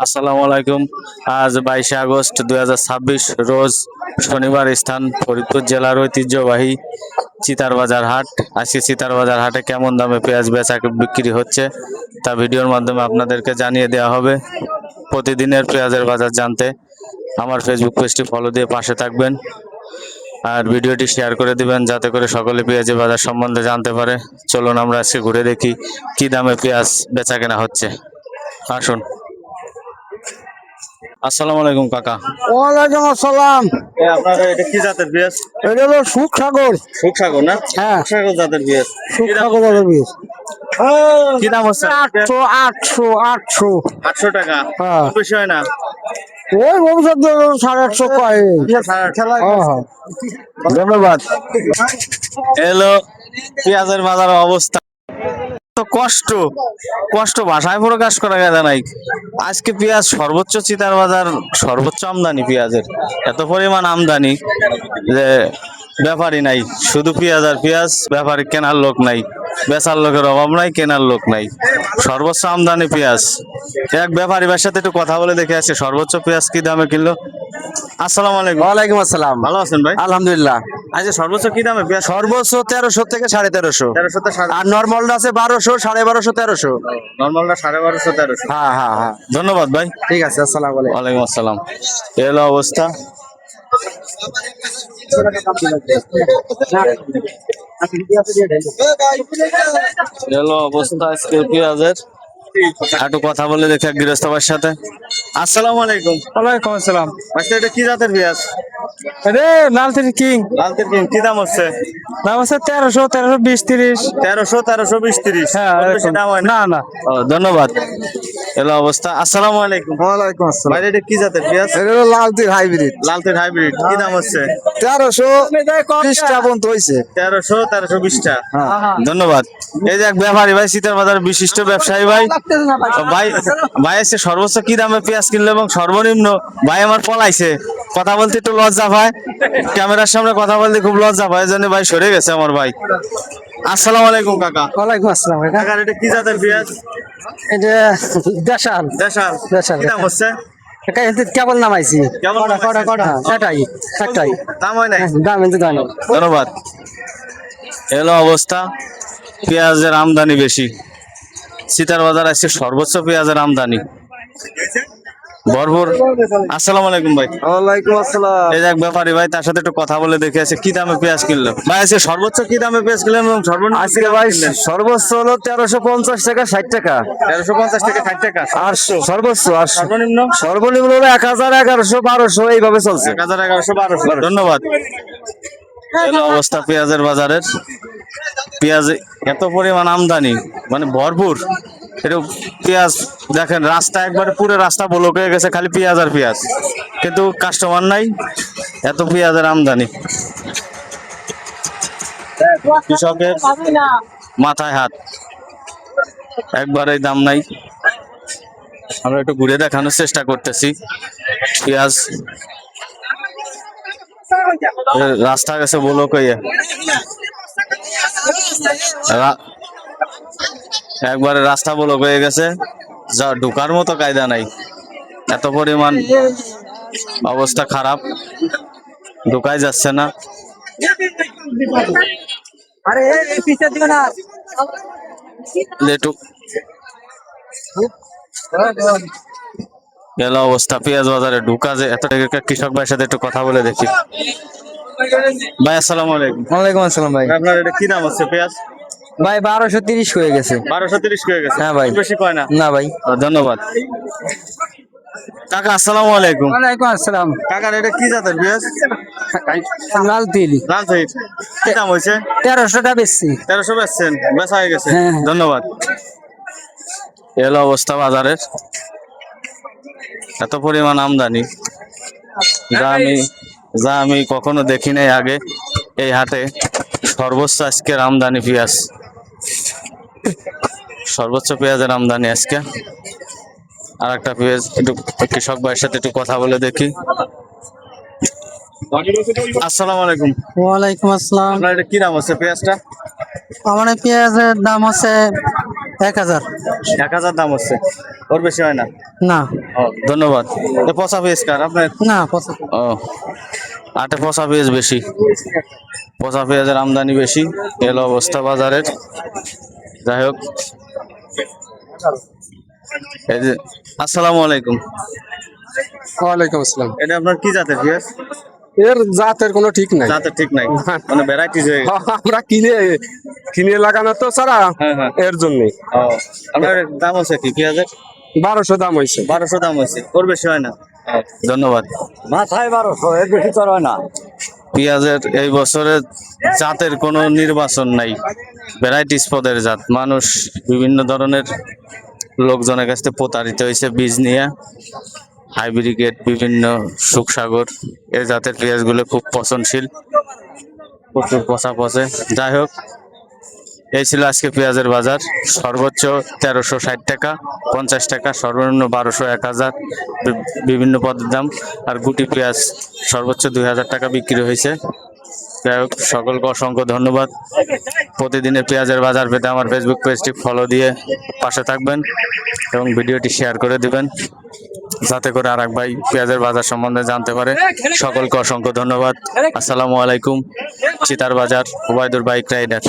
আসসালামু আলাইকুম। আজ 22শে আগস্ট 2026 রোজ শনিবার, স্থান ফরিদপুর জেলার ঐতিহ্যবাহী চিতার বাজার হাট। আজকে চিতার বাজার হাটে কেমন দামে পেঁয়াজ বেচা বিক্রি হচ্ছে তা ভিডিওর মাধ্যমে আপনাদেরকে জানিয়ে দেওয়া হবে। প্রতিদিনের পেঁয়াজের বাজার জানতে আমার ফেসবুক পেজটি ফলো দিয়ে পাশে থাকবেন আর ভিডিওটি শেয়ার করে দিবেন, যাতে করে সকলে পেঁয়াজের বাজার সম্বন্ধে জানতে পারে। চলুন আমরা আজকে ঘুরে দেখি কি দামে পেঁয়াজ বেচা কেনা হচ্ছে। আসুন। আসসালামু আলাইকুম কাকা। ওয়ালাইকুম আসসালাম। আপনার এটা কি জাতের পেঁয়াজ? এটা হলো সুখসাগর। সুখসাগর না? হ্যাঁ, সুখসাগর জাতের পেঁয়াজ। সুখসাগর দাদা বীজ। কি দাম হচ্ছে? 800 800 টাকা। হ্যাঁ। বেশি হয় না? ওই ভবিষ্যৎ 850 কয়। হ্যাঁ। ধন্যবাদ। এলো পেঁয়াজের বাজার অবস্থা। তো কষ্ট কষ্ট ভাষায় প্রকাশ করা যায় নাই। আজকে পেঁয়াজ সর্বোচ্চ চিতার বাজার, সর্বোচ্চ আমদানি পেঁয়াজের, এত পরিমাণ আমদানি যে ব্যাপারই নাই। শুধু পেঁয়াজ আর পেঁয়াজ, ব্যাপারী কেনার লোক নাই, বেচার লোকের অভাব নাই, কেনার লোক নাই। সর্বোচ্চ আমদানি পেঁয়াজ। এক ব্যাপারী ভাইয়ের সাথে একটু কথা বলে দেখে আসছে সর্বোচ্চ পেঁয়াজ কি দামে কিনলো। আসসালামু আলাইকুম। ওয়ালাইকুম আসসালাম। ভালো আছেন ভাই? আলহামদুলিল্লাহ। আচ্ছা, সর্বোচ্চ কি দামে পেঁয়াজ? সর্বোচ্চ 1300 থেকে 1350। 1300 তে আর নর্মালটা আছে 1200, 1250, 1300। নর্মালটা 1250, 1300। হ্যাঁ হ্যাঁ হ্যাঁ, ধন্যবাদ ভাই। ঠিক আছে। আসসালামু আলাইকুম। ওয়ালাইকুম আসসালাম। এই হলো অবস্থা। এলো অবস্থা আজকে পেঁয়াজের। একটু কথা বলে দেখি এক গৃহস্থ ভাইয়ের সাথে। আসসালামু আলাইকুম। ওয়ালাইকুম আসসালাম। আচ্ছা, এটা কি জাতের পেঁয়াজ? আরে লালতির কিং। লাল তিরকিং। কি দাম হচ্ছে? দাম আছে 1300, 1320, 30। 1300, 1320, 30। হ্যাঁ, কম বেশি দাম হয় না? না না। ও, ধন্যবাদ। এলো অবস্থা। আসসালামু আলাইকুম। ওয়ালাইকুম আসসালাম। ভাই, এটা কি জাতের পেঁয়াজ? এটা হলো লালতির হাইব্রিড। লাল তির হাইব্রিড। কি দাম হচ্ছে? 1320 টা পর্যন্ত হয়েছে। 1300, 1320 টা। হ্যাঁ। ধন্যবাদ। এই যে এক ব্যাপারী ভাই, শীতের বাজার বিশিষ্ট ব্যবসায়ী ভাই। তো ভাই ভাই এসে সর্বোচ্চ কি দামে পেঁয়াজ কিনলো এবং সর্বনিম্ন, ভাই আমার পলাইছে, কথা বলতে একটু লজ্জা পায়, ক্যামেরার সামনে কথা বলতে খুব লজ্জা পায়, এই জন্য ভাই সরে গেছে আমার ভাই। আসসালামু আলাইকুম কাকা। ওয়ালাইকুম আসসালাম। কাকা, এটা কি জাতের পেঁয়াজ? এটা দেশাল। দেশাল। দেশাল। কি দাম হচ্ছে? এটা এতে কেবল নামাইছি। কেমন দাম হচ্ছে? হ্যাঁ, এটাই একটাই দাম হয় নাই? দাম, কিন্তু দাম ধন্যবাদ। এলো অবস্থা। পেঁয়াজের আমদানি বেশি। সীতার বাজার আজকে সর্বোচ্চ পেঁয়াজের আমদানি ভরপুর। আসসালামু আলাইকুম ভাই। ওয়ালাইকুম আসসালাম। এই যে এক ব্যাপারী ভাই, তার সাথে একটু কথা বলে দেখে আছে কি দামে পেঁয়াজ কিনলো। ভাই আজকে সর্বোচ্চ কি দামে পেঁয়াজ কিনলেন এবং সর্বনিম্ন কি আজকে দামে ভাই কিনলেন? সর্বোচ্চ হলো 1350 টাকা, 60 টাকা। 1350 থেকে 60 টাকা। আর সর্বোচ্চ আর সর্বনিম্ন সর্বনিম্ন হলো 1000, 1100, 1200 এইভাবে চলছে। 1000, 1100, 1200। ধন্যবাদ। এলো অবস্থা পেঁয়াজের বাজারের। পেঁয়াজ এত পরিমাণ আমদানি, মানে ভরপুর। এটা পেঁয়াজ দেখেন, রাস্তা একবারে পুরো রাস্তা ব্লক হয়ে গেছে, খালি পেঁয়াজ আর পেঁয়াজ, কিন্তু কাস্টমার নাই, এত পেঁয়াজের আমদানি। কৃষকের মাথায় হাত, একবারেই দাম নাই। আমরা একটু ঘুরে দেখানোর চেষ্টা করতেছি। পেঁয়াজ রাস্তা গেছে ব্লক হয়ে, একবারে রাস্তা ব্লক হয়ে গেছে, যা ঢোকার মতো কায়দা নাই, এত পরিমাণ অবস্থা খারাপ, ঢোকাই যাচ্ছে না। গেল অবস্থা পেঁয়াজ বাজারে ঢুকা যে এত টাকা। কৃষক ভাইয়ের সাথে একটু কথা বলে দেখি। ভাই আসসালামু আলাইকুম। ওয়ালাইকুম আসসালাম ভাই। আপনার এটা কি দাম হচ্ছে পেঁয়াজ? ভাই 1230 হয়ে গেছে। 1230 হয়ে গেছে। হ্যাঁ ভাই। বেশি কয় না? না ভাই। ধন্যবাদ কাকা। আসসালামু আলাইকুম। ওয়ালাইকুম আসসালাম। কাকার এটা কি জাতের পেঁয়াজ? লাল তিল লাল সাইজ। কি দাম হয়েছে? 1300 টাকা বেশি। 1300 বেচছেন, বেচা হয়ে গেছে। হ্যাঁ। ধন্যবাদ। এলো অবস্থা বাজারের, এত পরিমাণ আমদানি যা আমি কখনো দেখি নাই আগে। এই হাটে সর্বোচ্চ আজকের আমদানি পেঁয়াজ, সর্বোচ্চ পেঁয়াজের আমদানি আজকে। আর একটা পেঁয়াজ একটু কৃষক ভাইয়ের সাথে একটু কথা বলে দেখি। আসসালামু আলাইকুম। ওয়ালাইকুম আসসালাম। আপনার এটা কি দাম হচ্ছে পেঁয়াজটা? আমার পেঁয়াজের দাম হচ্ছে 1000 1000 দাম হচ্ছে, ওর বেশি হয় না। না ও ধন্যবাদ। এ পচা পেঁয়াজ কার আপনার? না ও আটে পচা পেঁয়াজ বেশি, পচা পেঁয়াজের আমদানি বেশি, এলো অবস্থা বাজারের। যাই হোক, এই যে আসসালামু আলাইকুম, ওয়ালাইকুম আসসালাম। এটা আপনার কি জাতের পেঁয়াজ? এর জাতের কোনো ঠিক নাই। জাতের ঠিক নাই, মানে ভ্যারাইটিস হয়ে গেছে। আমরা কিনে লাগানো তো ছাড়া হ্যাঁ হ্যাঁ। এর জন্য ও আপনার দাম হচ্ছে কি পেঁয়াজের? 1200 দাম হয়েছে। 1200 দাম হচ্ছে, ওর বেশি হয় না। ধন্যবাদ। মাথায় 1200, এর বেশি তো হয় না। পেঁয়াজের এই বছরে জাতের কোনো নির্বাচন নাই, ভ্যারাইটিস পদের জাত। মানুষ বিভিন্ন ধরনের লোকজনের কাছ থেকে প্রতারিত হয়েছে বীজ নিয়ে। হাইব্রিকেট, বিভিন্ন সুখসাগর, এই জাতের পেঁয়াজগুলো খুব পচনশীল, প্রচুর পচা পচে। যাই হোক, এই ছিল আজকে পেঁয়াজের বাজার। সর্বোচ্চ 1360 টাকা, 50 টাকা, সর্বনিম্ন 1200, 1000 বিভিন্ন পদের দাম। আর গুটি পেঁয়াজ সর্বোচ্চ 2000 টাকা বিক্রি হয়েছে। যাই হোক, সকলকে অসংখ্য ধন্যবাদ। প্রতিদিনের পেঁয়াজের বাজার পেতে আমার ফেসবুক পেজটি ফলো দিয়ে পাশে থাকবেন এবং ভিডিওটি শেয়ার করে দিবেন, যাতে করে আর এক ভাই পেঁয়াজের বাজার সম্বন্ধে জানতে পারে। সকলকে অসংখ্য ধন্যবাদ। আসসালামু আলাইকুম। চিতার বাজার, ওবায়দুর বাইক রাইডার।